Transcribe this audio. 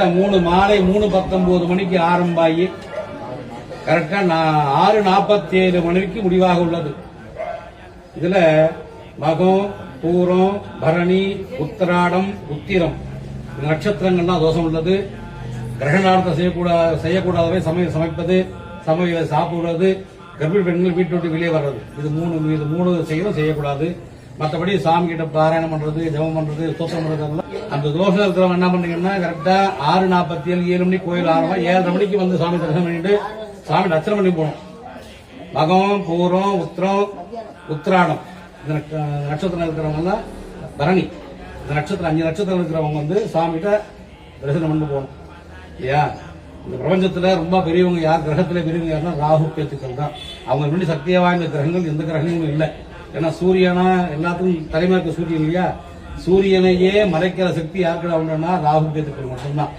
கரெக்டா மாலை 3:19 மணிக்கு ஆரம்பாகி கரெக்டா 6:47 மணிக்கு முடிவாக உள்ளது. இதுல மகம், பூரம், பரணி, உத்திராடம், உத்திரம் இந்த நட்சத்திரங்கள்லாம் தோஷம் உள்ளது. கிரகணார்த்தம் செய்யக்கூடாதவை சமைப்பது, சமையலை சாப்பிடுறது, கர்ப்பிணி பெண்கள் வீட்டு விட்டு வெளியே வர்றது, இது மூணு செய்யக்கூடாது. மற்றபடி சாமி கிட்ட பாராயணம் பண்றது, ஜபம் பண்றது, ஸ்தோத்திரம் பண்றது, அந்த தோஷம் இருக்கிறவங்க என்ன பண்றீங்கன்னா கரெக்டா 6:47 7 மணிக்கு கோயில் ஆரம்பம் 7:30 மணிக்கு வந்து சாமி தரிசனம் பண்ணிட்டு சாமி அர்ச்சனை பண்ணி போகணும். மகம், பூரம், உத்திரம், உத்திராடம் இந்த நட்சத்திரம் இருக்கிறவங்க பரணி இந்த நட்சத்திரம் 5 நட்சத்திரம் இருக்கிறவங்க வந்து சாமிகிட்ட தரிசனம் பண்ணி போகணும். இல்லையா? இந்த பிரபஞ்சத்துல ரொம்ப பெரியவங்க யார், கிரகத்துல பெரியவங்க யாருன்னா ராகு கேத்துக்கள் தான். அவங்க முன்னாடி சக்தியா வாய்ந்த கிரகங்கள் எந்த கிரகங்களும் இல்லை. ஏன்னா சூரியனா எல்லாத்துக்கும் தலைமையாக சூரியன் இல்லையா? சூரியனையே மறைக்கிற சக்தி யாருக்கிட்ட உண்டுன்னா ராகு கேத்துக்கள் மட்டும்தான்.